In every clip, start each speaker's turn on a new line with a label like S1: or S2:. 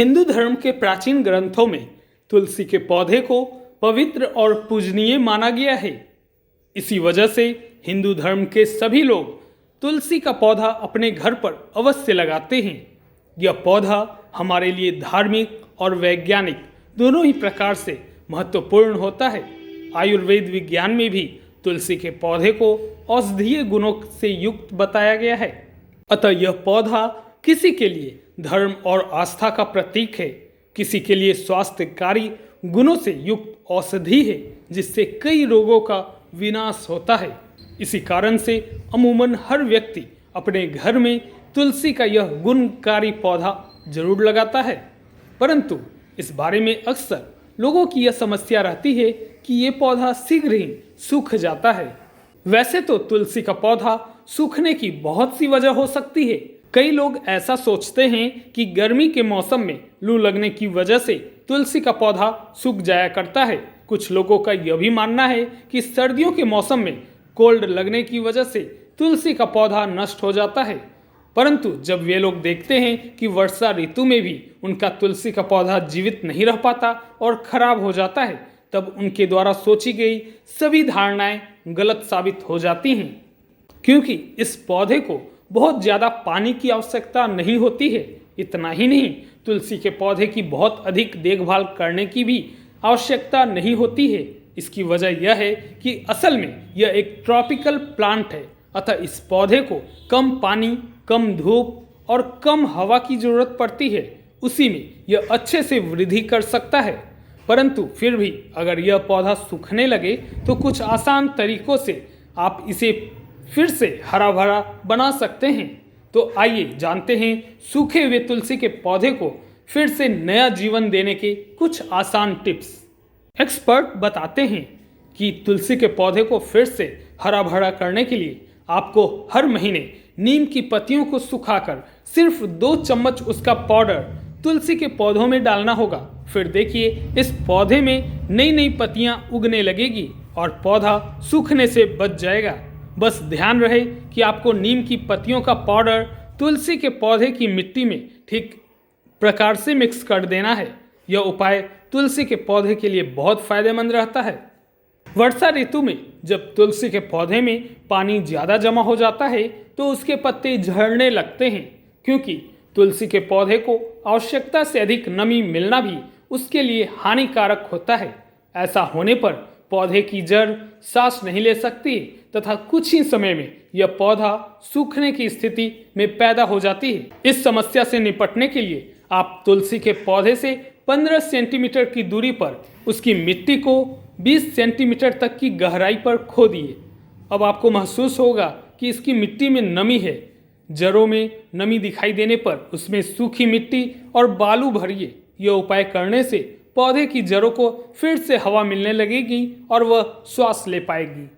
S1: हिंदू धर्म के प्राचीन ग्रंथों में तुलसी के पौधे को पवित्र और पूजनीय माना गया है। इसी वजह से हिंदू धर्म के सभी लोग तुलसी का पौधा अपने घर पर अवश्य लगाते हैं। यह पौधा हमारे लिए धार्मिक और वैज्ञानिक दोनों ही प्रकार से महत्वपूर्ण होता है। आयुर्वेद विज्ञान में भी तुलसी के पौधे को औषधीय गुणों से युक्त बताया गया है। अतः यह पौधा किसी के लिए धर्म और आस्था का प्रतीक है, किसी के लिए स्वास्थ्यकारी गुणों से युक्त औषधि है जिससे कई रोगों का विनाश होता है। इसी कारण से अमूमन हर व्यक्ति अपने घर में तुलसी का यह गुणकारी पौधा जरूर लगाता है। परंतु इस बारे में अक्सर लोगों की यह समस्या रहती है कि ये पौधा शीघ्र ही सूख जाता है। वैसे तो तुलसी का पौधा सूखने की बहुत सी वजह हो सकती है। कई लोग ऐसा सोचते हैं कि गर्मी के मौसम में लू लगने की वजह से तुलसी का पौधा सूख जाया करता है। कुछ लोगों का यह भी मानना है कि सर्दियों के मौसम में कोल्ड लगने की वजह से तुलसी का पौधा नष्ट हो जाता है। परंतु जब वे लोग देखते हैं कि वर्षा ऋतु में भी उनका तुलसी का पौधा जीवित नहीं रह पाता और खराब हो जाता है, तब उनके द्वारा सोची गई सभी धारणाएं गलत साबित हो जाती हैं। क्योंकि इस पौधे को बहुत ज़्यादा पानी की आवश्यकता नहीं होती है। इतना ही नहीं, तुलसी के पौधे की बहुत अधिक देखभाल करने की भी आवश्यकता नहीं होती है। इसकी वजह यह है कि असल में यह एक ट्रॉपिकल प्लांट है। अतः इस पौधे को कम पानी, कम धूप और कम हवा की जरूरत पड़ती है। उसी में यह अच्छे से वृद्धि कर सकता है। परंतु फिर भी अगर यह पौधा सूखने लगे तो कुछ आसान तरीकों से आप इसे फिर से हरा भरा बना सकते हैं। तो आइए जानते हैं सूखे हुए तुलसी के पौधे को फिर से नया जीवन देने के कुछ आसान टिप्स। एक्सपर्ट बताते हैं कि तुलसी के पौधे को फिर से हरा भरा करने के लिए आपको हर महीने नीम की पत्तियों को सुखाकर सिर्फ 2 चम्मच उसका पाउडर तुलसी के पौधों में डालना होगा। फिर देखिए इस पौधे में नई नई पत्तियां उगने लगेगी और पौधा सूखने से बच जाएगा। बस ध्यान रहे कि आपको नीम की पत्तियों का पाउडर तुलसी के पौधे की मिट्टी में ठीक प्रकार से मिक्स कर देना है। यह उपाय तुलसी के पौधे के लिए बहुत फायदेमंद रहता है। वर्षा ऋतु में जब तुलसी के पौधे में पानी ज़्यादा जमा हो जाता है तो उसके पत्ते झड़ने लगते हैं। क्योंकि तुलसी के पौधे को आवश्यकता से अधिक नमी मिलना भी उसके लिए हानिकारक होता है। ऐसा होने पर पौधे की जड़ सांस नहीं ले सकती तथा कुछ ही समय में यह पौधा सूखने की स्थिति में पैदा हो जाती है। इस समस्या से निपटने के लिए आप तुलसी के पौधे से 15 सेंटीमीटर की दूरी पर उसकी मिट्टी को 20 सेंटीमीटर तक की गहराई पर खोदिए। अब आपको महसूस होगा कि इसकी मिट्टी में नमी है। जड़ों में नमी दिखाई देने पर उसमें सूखी मिट्टी और बालू भरिए। यह उपाय करने से पौधे की जड़ों को फिर से हवा मिलने लगेगी और वह श्वास ले पाएगी।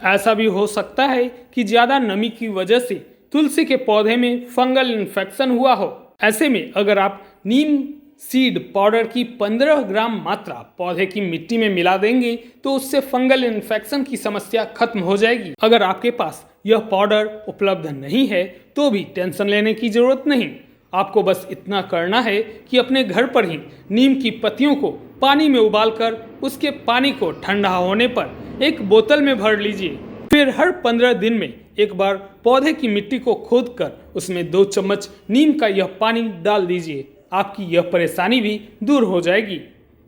S1: ऐसा भी हो सकता है कि ज़्यादा नमी की वजह से तुलसी के पौधे में फंगल इन्फेक्शन हुआ हो। ऐसे में अगर आप नीम सीड पाउडर की 15 ग्राम मात्रा पौधे की मिट्टी में मिला देंगे तो उससे फंगल इन्फेक्शन की समस्या खत्म हो जाएगी। अगर आपके पास यह पाउडर उपलब्ध नहीं है तो भी टेंशन लेने की जरूरत नहीं। आपको बस इतना करना है कि अपने घर पर ही नीम की पत्तियों को पानी में उबालकर उसके पानी को ठंडा होने पर एक बोतल में भर लीजिए। फिर हर 15 दिन में एक बार पौधे की मिट्टी को खोदकर उसमें 2 चम्मच नीम का यह पानी डाल दीजिए। आपकी यह परेशानी भी दूर हो जाएगी।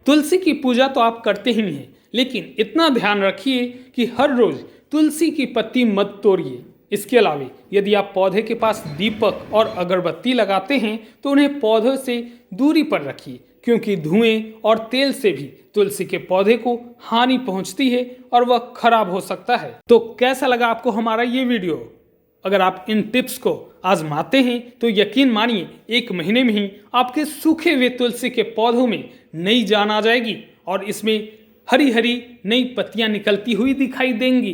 S1: तुलसी की पूजा तो आप करते ही हैं, लेकिन इतना ध्यान रखिए कि हर रोज तुलसी की पत्ती मत तोड़िए। इसके अलावा यदि आप पौधे के पास दीपक और अगरबत्ती लगाते हैं तो उन्हें पौधों से दूरी पर रखिए, क्योंकि धुएं और तेल से भी तुलसी के पौधे को हानि पहुंचती है और वह खराब हो सकता है। तो कैसा लगा आपको हमारा ये वीडियो? अगर आप इन टिप्स को आजमाते हैं तो यकीन मानिए 1 महीने में ही आपके सूखे हुए तुलसी के पौधों में नई जान आ जाएगी और इसमें हरी हरी नई पत्तियां निकलती हुई दिखाई देंगी।